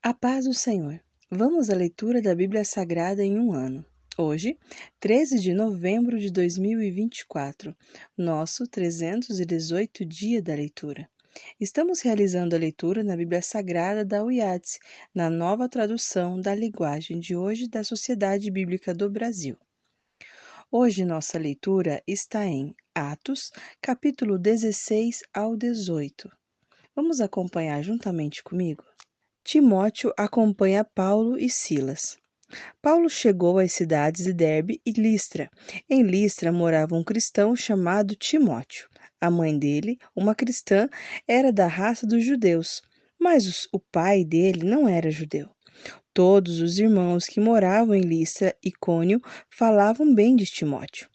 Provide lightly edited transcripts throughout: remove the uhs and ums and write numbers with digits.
A paz do Senhor. Vamos à leitura da Bíblia Sagrada em um ano. Hoje, 13 de novembro de 2024, nosso 318 dia da leitura. Estamos realizando a leitura na Bíblia Sagrada da UIADS, na nova tradução da linguagem de hoje da Sociedade Bíblica do Brasil. Hoje nossa leitura está em Atos, capítulo 16 ao 18. Vamos acompanhar juntamente comigo? Timóteo acompanha Paulo e Silas. Paulo chegou às cidades de Derbe e Listra. Em Listra morava um cristão chamado Timóteo. A mãe dele, uma cristã, era da raça dos judeus, mas o pai dele não era judeu. Todos os irmãos que moravam em Listra e Icônio falavam bem de Timóteo.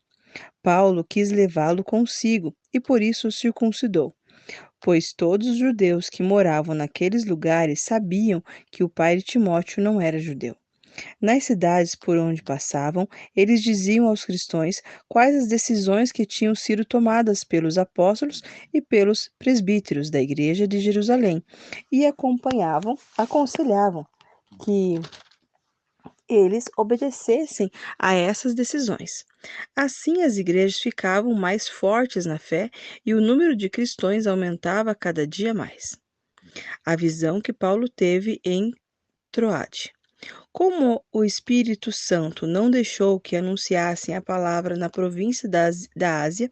Paulo quis levá-lo consigo e por isso o circuncidou, pois todos os judeus que moravam naqueles lugares sabiam que o pai de Timóteo não era judeu. Nas cidades por onde passavam, eles diziam aos cristãos quais as decisões que tinham sido tomadas pelos apóstolos e pelos presbíteros da igreja de Jerusalém e aconselhavam que eles obedecessem a essas decisões. Assim, as igrejas ficavam mais fortes na fé e o número de cristãos aumentava cada dia mais. A visão que Paulo teve em Troade. Como o Espírito Santo não deixou que anunciassem a palavra na província da Ásia,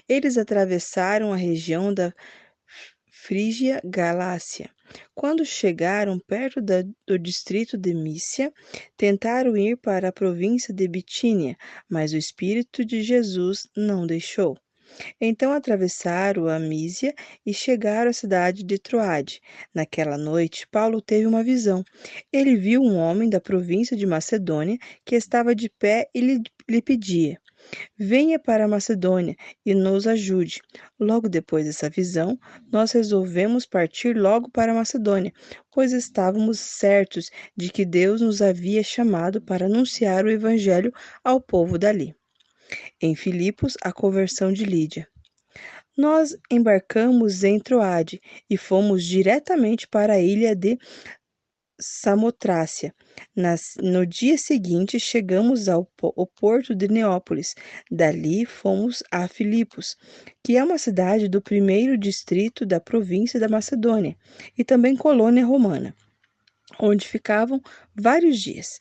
eles atravessaram a região da Frígia Galácia. Quando chegaram perto do distrito de Mísia, tentaram ir para a província de Bitínia, mas o Espírito de Jesus não deixou. Então atravessaram a Mísia e chegaram à cidade de Troade. Naquela noite, Paulo teve uma visão. Ele viu um homem da província de Macedônia que estava de pé e lhe pedia: Venha para a Macedônia e nos ajude. Logo depois dessa visão, nós resolvemos partir logo para a Macedônia, pois estávamos certos de que Deus nos havia chamado para anunciar o evangelho ao povo dali. Em Filipos, a conversão de Lídia. Nós embarcamos em Troade e fomos diretamente para a ilha de Samotrácia. No dia seguinte, chegamos ao porto de Neópolis. Dali fomos a Filipos, que é uma cidade do primeiro distrito da província da Macedônia e também colônia romana, onde ficavam vários dias.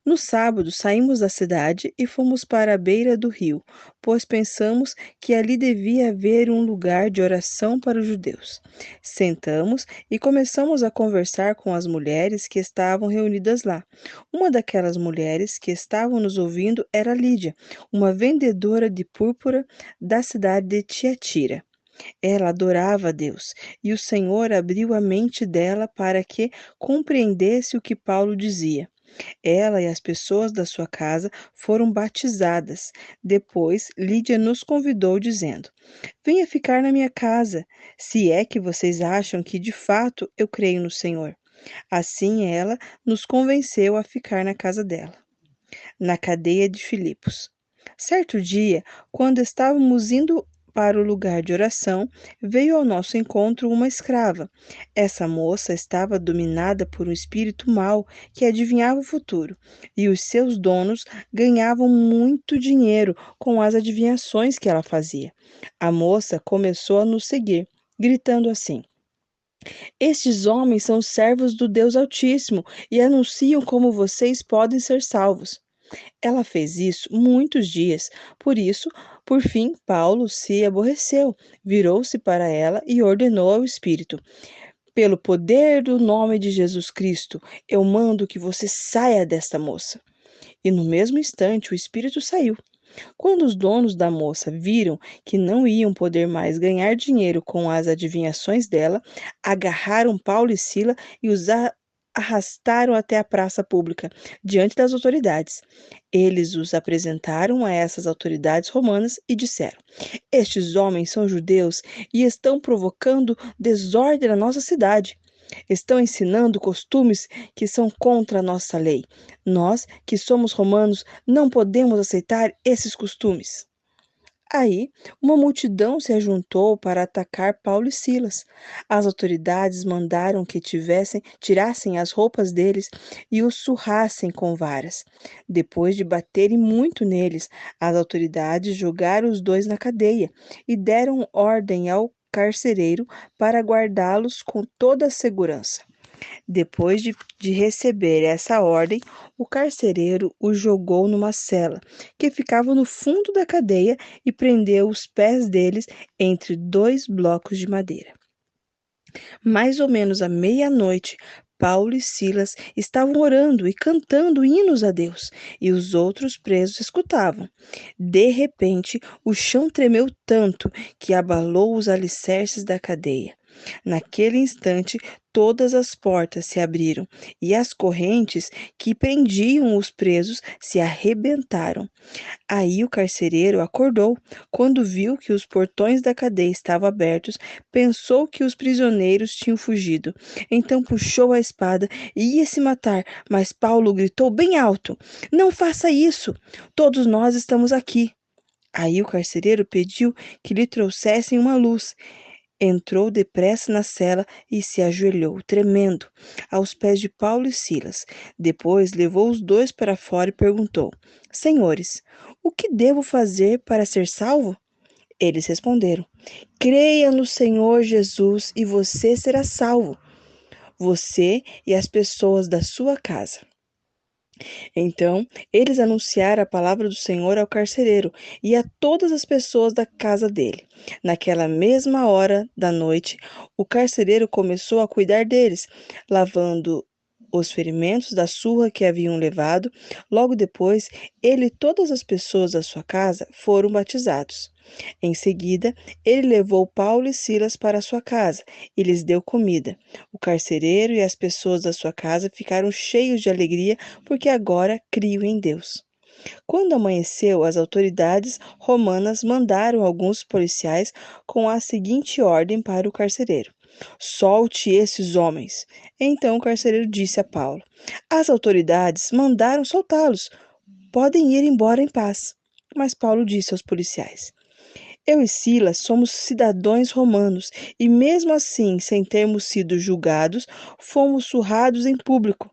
No sábado, saímos da cidade e fomos para a beira do rio, pois pensamos que ali devia haver um lugar de oração para os judeus. Sentamos e começamos a conversar com as mulheres que estavam reunidas lá. Uma daquelas mulheres que estavam nos ouvindo era Lídia, uma vendedora de púrpura da cidade de Tiatira. Ela adorava a Deus, e o Senhor abriu a mente dela para que compreendesse o que Paulo dizia. Ela e as pessoas da sua casa foram batizadas. Depois, Lídia nos convidou, dizendo: Venha ficar na minha casa, se é que vocês acham que de fato eu creio no Senhor. Assim, ela nos convenceu a ficar na casa dela, na cadeia de Filipos. Certo dia, quando estávamos indo para o lugar de oração, veio ao nosso encontro uma escrava. Essa moça estava dominada por um espírito mau que adivinhava o futuro, e os seus donos ganhavam muito dinheiro com as adivinhações que ela fazia. A moça começou a nos seguir, gritando assim: Estes homens são servos do Deus Altíssimo e anunciam como vocês podem ser salvos. Ela fez isso muitos dias, por isso, por fim, Paulo se aborreceu, virou-se para ela e ordenou ao espírito: Pelo poder do nome de Jesus Cristo, eu mando que você saia desta moça. E no mesmo instante o espírito saiu. Quando os donos da moça viram que não iam poder mais ganhar dinheiro com as adivinhações dela, agarraram Paulo e Sila e os arrastaram até a praça pública, diante das autoridades. Eles os apresentaram a essas autoridades romanas e disseram: Estes homens são judeus e estão provocando desordem na nossa cidade. Estão ensinando costumes que são contra a nossa lei. Nós, que somos romanos, não podemos aceitar esses costumes. Aí, uma multidão se ajuntou para atacar Paulo e Silas. As autoridades mandaram que tirassem as roupas deles e os surrassem com varas. Depois de baterem muito neles, as autoridades jogaram os dois na cadeia e deram ordem ao carcereiro para guardá-los com toda a segurança. Depois de receber essa ordem, o carcereiro o jogou numa cela que ficava no fundo da cadeia e prendeu os pés deles entre dois blocos de madeira. Mais ou menos à meia-noite, Paulo e Silas estavam orando e cantando hinos a Deus, e os outros presos escutavam. De repente, o chão tremeu tanto que abalou os alicerces da cadeia. Naquele instante, todas as portas se abriram e as correntes que prendiam os presos se arrebentaram. Aí o carcereiro acordou. Quando viu que os portões da cadeia estavam abertos, pensou que os prisioneiros tinham fugido. Então puxou a espada e ia se matar, mas Paulo gritou bem alto: Não faça isso! Todos nós estamos aqui. Aí o carcereiro pediu que lhe trouxessem uma luz. Entrou depressa na cela e se ajoelhou, tremendo, aos pés de Paulo e Silas. Depois levou os dois para fora e perguntou: Senhores, o que devo fazer para ser salvo? Eles responderam: Creia no Senhor Jesus e você será salvo, você e as pessoas da sua casa. Então, eles anunciaram a palavra do Senhor ao carcereiro e a todas as pessoas da casa dele. Naquela mesma hora da noite, o carcereiro começou a cuidar deles, lavando os ferimentos da surra que haviam levado. Logo depois, ele e todas as pessoas da sua casa foram batizados. Em seguida, ele levou Paulo e Silas para sua casa e lhes deu comida. O carcereiro e as pessoas da sua casa ficaram cheios de alegria porque agora criam em Deus. Quando amanheceu, as autoridades romanas mandaram alguns policiais com a seguinte ordem para o carcereiro: Solte esses homens. Então o carcereiro disse a Paulo: As autoridades mandaram soltá-los. Podem ir embora em paz. Mas Paulo disse aos policiais: Eu e Silas somos cidadãos romanos e, mesmo assim, sem termos sido julgados, fomos surrados em público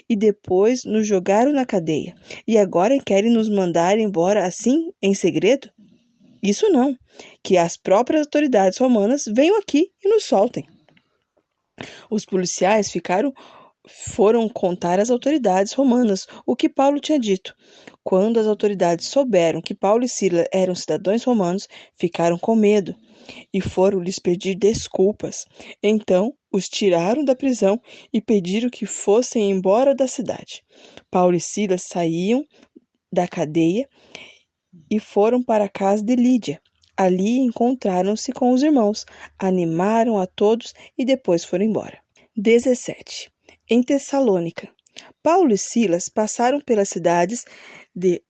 e depois nos jogaram na cadeia. E agora querem nos mandar embora assim, em segredo? Isso não. Que as próprias autoridades romanas venham aqui e nos soltem. Os policiais foram contar às autoridades romanas o que Paulo tinha dito. Quando as autoridades souberam que Paulo e Silas eram cidadãos romanos, ficaram com medo e foram lhes pedir desculpas. Então os tiraram da prisão e pediram que fossem embora da cidade. Paulo e Silas saíam da cadeia e foram para a casa de Lídia. Ali encontraram-se com os irmãos, animaram a todos e depois foram embora. 17. Em Tessalônica. Paulo e Silas passaram pelas cidades de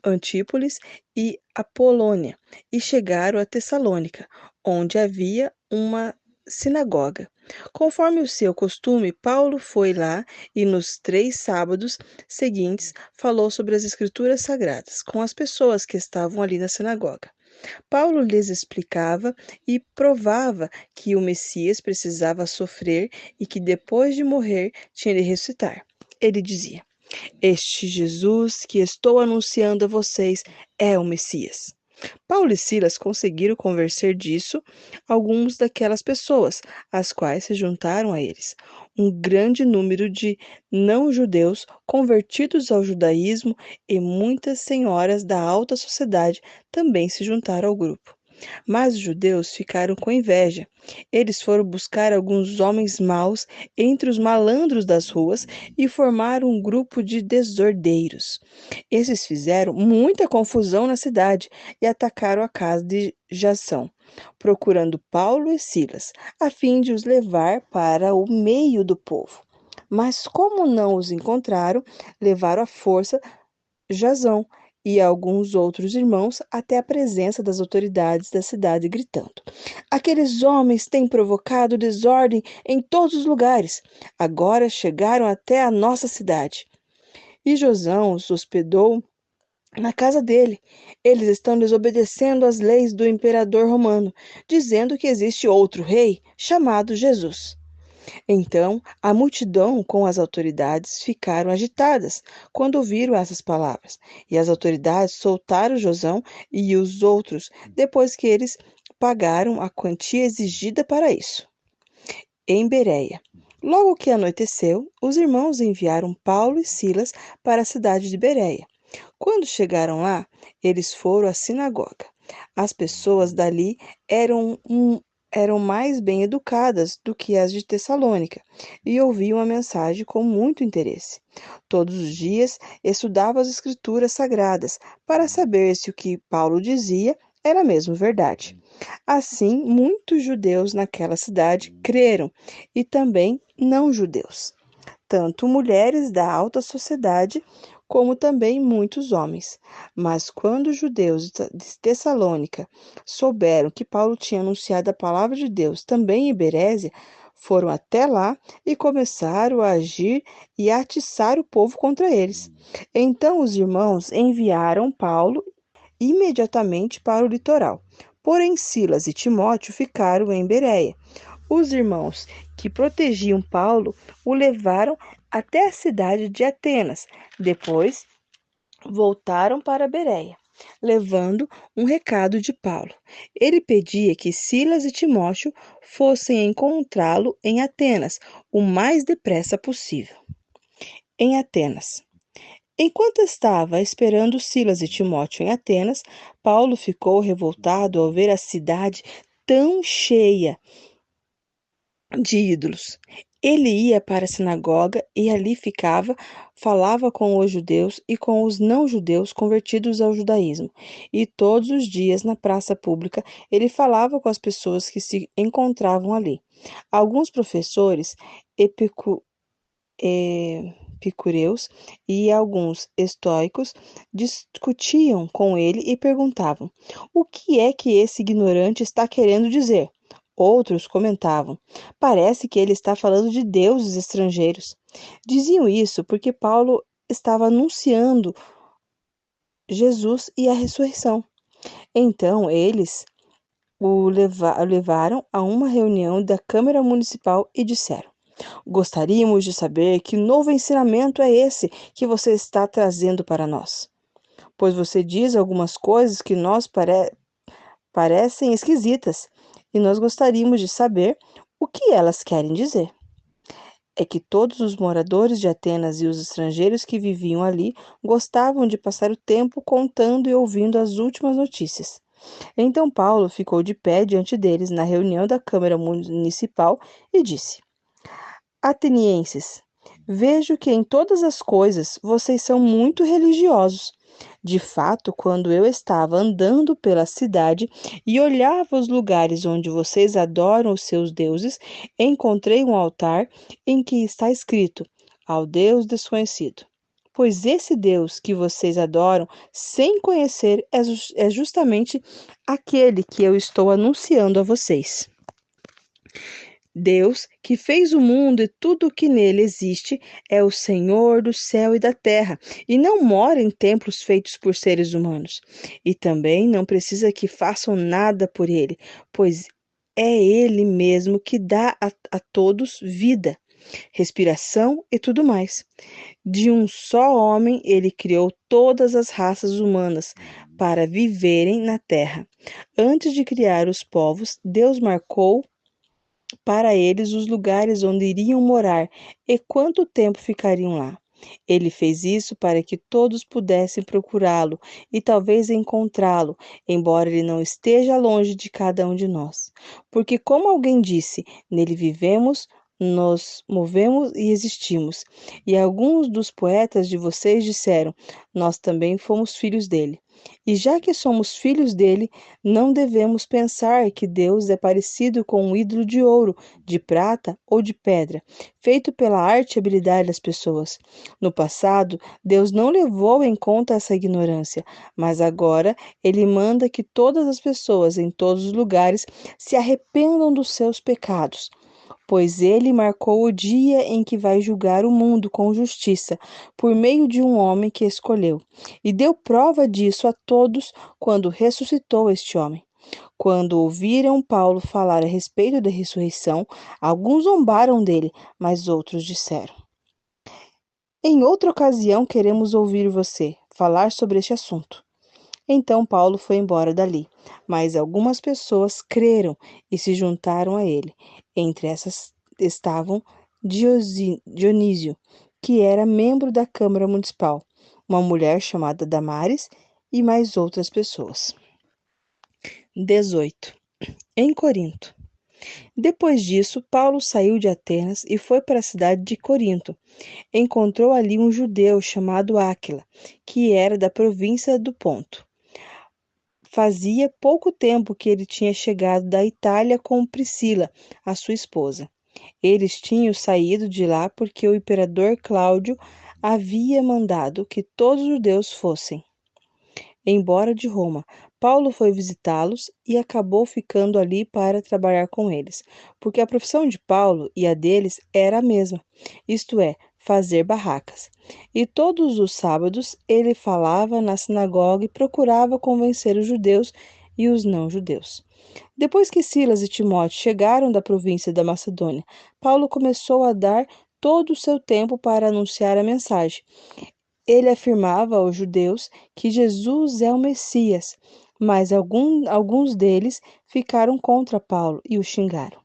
Antípolis e Apolônia e chegaram a Tessalônica, onde havia uma sinagoga. Conforme o seu costume, Paulo foi lá e nos 3 sábados seguintes falou sobre as Escrituras Sagradas com as pessoas que estavam ali na sinagoga. Paulo lhes explicava e provava que o Messias precisava sofrer e que depois de morrer tinha de ressuscitar. Ele dizia: Este Jesus que estou anunciando a vocês é o Messias. Paulo e Silas conseguiram convencer disso alguns daquelas pessoas, as quais se juntaram a eles. Um grande número de não-judeus convertidos ao judaísmo e muitas senhoras da alta sociedade também se juntaram ao grupo. Mas os judeus ficaram com inveja. Eles foram buscar alguns homens maus entre os malandros das ruas e formaram um grupo de desordeiros. Esses fizeram muita confusão na cidade e atacaram a casa de Jasão, procurando Paulo e Silas, a fim de os levar para o meio do povo. Mas como não os encontraram, levaram à força Jasão e alguns outros irmãos até a presença das autoridades da cidade, gritando: Aqueles homens têm provocado desordem em todos os lugares. Agora chegaram até a nossa cidade. E Jasão os hospedou na casa dele. Eles estão desobedecendo às leis do imperador romano, dizendo que existe outro rei chamado Jesus. Então, a multidão com as autoridades ficaram agitadas quando ouviram essas palavras, e as autoridades soltaram Josão e os outros depois que eles pagaram a quantia exigida para isso. Em Bereia. Logo que anoiteceu, os irmãos enviaram Paulo e Silas para a cidade de Bereia. Quando chegaram lá, eles foram à sinagoga. As pessoas dali eram, eram mais bem educadas do que as de Tessalônica e ouviam a mensagem com muito interesse. Todos os dias estudavam as Escrituras Sagradas para saber se o que Paulo dizia era mesmo verdade. Assim, muitos judeus naquela cidade creram e também não-judeus, tanto mulheres da alta sociedade como também muitos homens. Mas quando os judeus de Tessalônica souberam que Paulo tinha anunciado a palavra de Deus também em Berésia, foram até lá e começaram a agir e a atiçar o povo contra eles. Então os irmãos enviaram Paulo imediatamente para o litoral. Porém, Silas e Timóteo ficaram em Bereia. Os irmãos que protegiam Paulo o levaram até a cidade de Atenas. Depois, voltaram para Bereia, levando um recado de Paulo. Ele pedia que Silas e Timóteo fossem encontrá-lo em Atenas o mais depressa possível. Em Atenas. Enquanto estava esperando Silas e Timóteo em Atenas, Paulo ficou revoltado ao ver a cidade tão cheia de ídolos. Ele ia para a sinagoga e ali ficava, falava com os judeus e com os não-judeus convertidos ao judaísmo. E todos os dias, na praça pública, ele falava com as pessoas que se encontravam ali. Alguns professores epicureus e alguns estoicos discutiam com ele e perguntavam: o que é que esse ignorante está querendo dizer? Outros comentavam: parece que ele está falando de deuses estrangeiros. Diziam isso porque Paulo estava anunciando Jesus e a ressurreição. Então eles levaram a uma reunião da Câmara Municipal e disseram: gostaríamos de saber que novo ensinamento é esse que você está trazendo para nós, pois você diz algumas coisas que parecem esquisitas e nós gostaríamos de saber o que elas querem dizer. É que todos os moradores de Atenas e os estrangeiros que viviam ali gostavam de passar o tempo contando e ouvindo as últimas notícias. Então Paulo ficou de pé diante deles na reunião da Câmara Municipal e disse: atenienses, vejo que em todas as coisas vocês são muito religiosos. De fato, quando eu estava andando pela cidade e olhava os lugares onde vocês adoram os seus deuses, encontrei um altar em que está escrito: ao Deus desconhecido. Pois esse Deus que vocês adoram sem conhecer é justamente aquele que eu estou anunciando a vocês. Deus, que fez o mundo e tudo o que nele existe, é o Senhor do céu e da terra, e não mora em templos feitos por seres humanos. E também não precisa que façam nada por ele, pois é ele mesmo que dá a todos vida, respiração e tudo mais. De um só homem, ele criou todas as raças humanas para viverem na terra. Antes de criar os povos, Deus marcou para eles os lugares onde iriam morar e quanto tempo ficariam lá. Ele fez isso para que todos pudessem procurá-lo e talvez encontrá-lo, embora ele não esteja longe de cada um de nós. Porque, como alguém disse, nele vivemos, nos movemos e existimos. E alguns dos poetas de vocês disseram: nós também fomos filhos dele. E já que somos filhos dele, não devemos pensar que Deus é parecido com um ídolo de ouro, de prata ou de pedra, feito pela arte e habilidade das pessoas. No passado, Deus não levou em conta essa ignorância, mas agora ele manda que todas as pessoas em todos os lugares se arrependam dos seus pecados. pois ele marcou o dia em que vai julgar o mundo com justiça, por meio de um homem que escolheu, e deu prova disso a todos quando ressuscitou este homem. Quando ouviram Paulo falar a respeito da ressurreição, alguns zombaram dele, mas outros disseram: Em outra ocasião queremos ouvir você falar sobre este assunto. Então Paulo foi embora dali, mas algumas pessoas creram e se juntaram a ele. Entre essas estavam Dionísio, que era membro da Câmara Municipal, uma mulher chamada Damares e mais outras pessoas. 18. Em Corinto. Depois disso, Paulo saiu de Atenas e foi para a cidade de Corinto. Encontrou ali um judeu chamado Áquila, que era da província do Ponto. Fazia pouco tempo que ele tinha chegado da Itália com Priscila, a sua esposa. Eles tinham saído de lá porque o imperador Cláudio havia mandado que todos os judeus fossem embora de Roma. Paulo foi visitá-los e acabou ficando ali para trabalhar com eles, porque a profissão de Paulo e a deles era a mesma, isto é, fazer barracas. E todos os sábados ele falava na sinagoga e procurava convencer os judeus e os não-judeus. Depois que Silas e Timóteo chegaram da província da Macedônia, Paulo começou a dar todo o seu tempo para anunciar a mensagem. Ele afirmava aos judeus que Jesus é o Messias, mas alguns deles ficaram contra Paulo e o xingaram.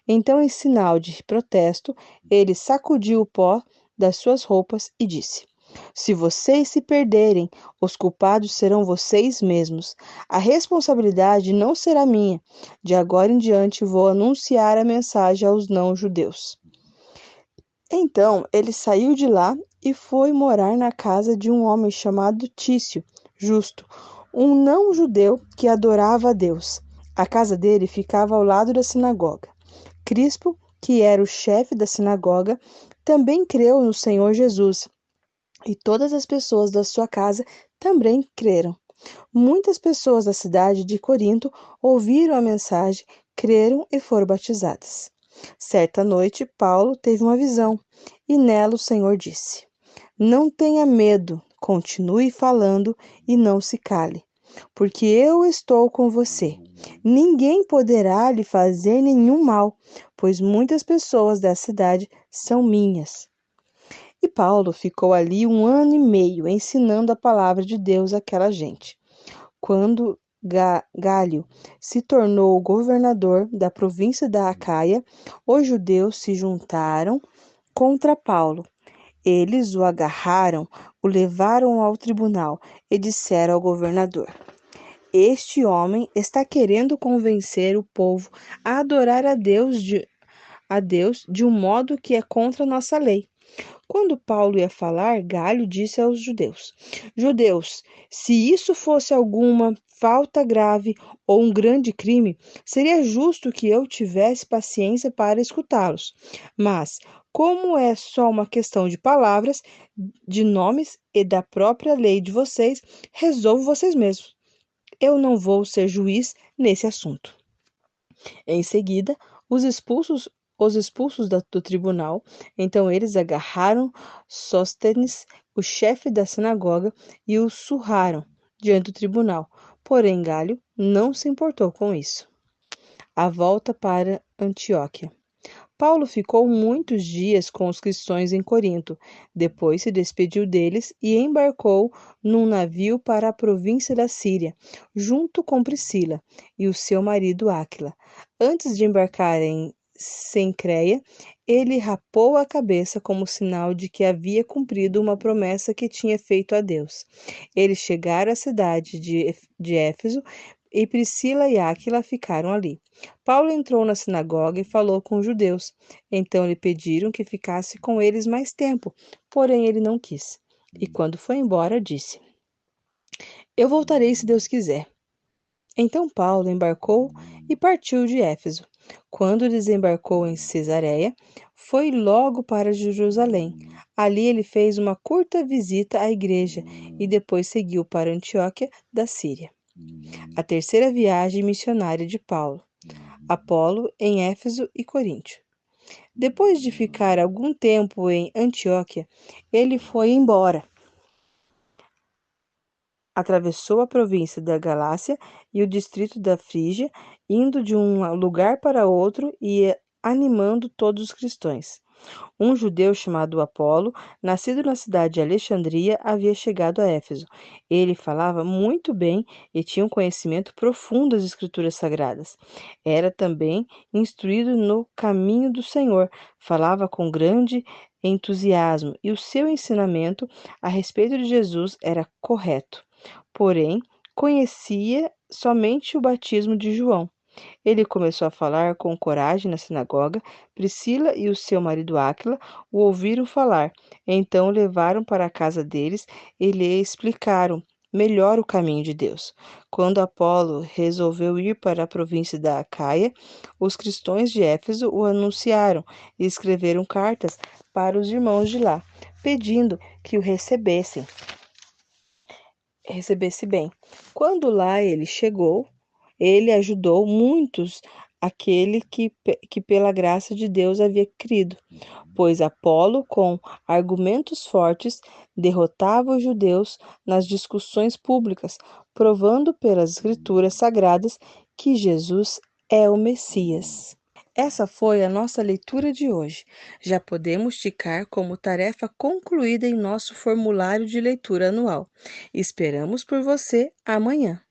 Então, em sinal de protesto, ele sacudiu o pó das suas roupas e disse: Se vocês se perderem, os culpados serão vocês mesmos. A responsabilidade não será minha. De agora em diante vou anunciar a mensagem aos não-judeus. Então ele saiu de lá e foi morar na casa de um homem chamado Tício, justo, um não-judeu que adorava a Deus. A casa dele ficava ao lado da sinagoga. Crispo, que era o chefe da sinagoga, também creu no Senhor Jesus, e todas as pessoas da sua casa também creram. Muitas pessoas da cidade de Corinto ouviram a mensagem, creram e foram batizadas. Certa noite, Paulo teve uma visão, e nela o Senhor disse: Não tenha medo, continue falando e não se cale, porque eu estou com você. Ninguém poderá lhe fazer nenhum mal, pois muitas pessoas da cidade são minhas. E Paulo ficou ali 1 ano e meio ensinando a palavra de Deus àquela gente. Quando Gálio se tornou governador da província da Acaia, os judeus se juntaram contra Paulo. Eles o agarraram, o levaram ao tribunal e disseram ao governador: Este homem está querendo convencer o povo a adorar a Deus de um modo que é contra a nossa lei. Quando Paulo ia falar, Galho disse aos judeus: Judeus, se isso fosse alguma falta grave ou um grande crime, seria justo que eu tivesse paciência para escutá-los. Mas, como é só uma questão de palavras, de nomes e da própria lei de vocês, resolvo vocês mesmos. Eu não vou ser juiz nesse assunto. Em seguida, os expulsos do tribunal, então eles agarraram Sóstenes, o chefe da sinagoga, e o surraram diante do tribunal. Porém, Galho não se importou com isso. A volta para Antioquia. Paulo ficou muitos dias com os cristãos em Corinto. Depois se despediu deles e embarcou num navio para a província da Síria, junto com Priscila e o seu marido Áquila. Antes de embarcar em Cencreia, ele rapou a cabeça como sinal de que havia cumprido uma promessa que tinha feito a Deus. Eles chegaram à cidade de Éfeso e Priscila e Áquila ficaram ali. Paulo entrou na sinagoga e falou com os judeus. Então lhe pediram que ficasse com eles mais tempo, porém ele não quis. E quando foi embora, disse: Eu voltarei se Deus quiser. Então Paulo embarcou e partiu de Éfeso. Quando desembarcou em Cesareia, foi logo para Jerusalém. Ali ele fez uma curta visita à igreja e depois seguiu para Antioquia da Síria. A terceira viagem missionária de Paulo. Apolo em Éfeso e Coríntio. Depois de ficar algum tempo em Antioquia, ele foi embora. Atravessou a província da Galácia e o distrito da Frígia, indo de um lugar para outro e animando todos os cristãos. Um judeu chamado Apolo, nascido na cidade de Alexandria, havia chegado a Éfeso. Ele falava muito bem e tinha um conhecimento profundo das Escrituras Sagradas. Era também instruído no caminho do Senhor, falava com grande entusiasmo e o seu ensinamento a respeito de Jesus era correto. Porém, conhecia somente o batismo de João. Ele começou a falar com coragem na sinagoga. Priscila e o seu marido Áquila o ouviram falar. Então o levaram para a casa deles e lhe explicaram melhor o caminho de Deus. Quando Apolo resolveu ir para a província da Acaia, os cristãos de Éfeso o anunciaram e escreveram cartas para os irmãos de lá, pedindo que o recebesse bem. Quando lá ele chegou, ele ajudou muitos aquele que pela graça de Deus havia crido, pois Apolo, com argumentos fortes, derrotava os judeus nas discussões públicas, provando pelas escrituras sagradas que Jesus é o Messias. Essa foi a nossa leitura de hoje. Já podemos ticar como tarefa concluída em nosso formulário de leitura anual. Esperamos por você amanhã.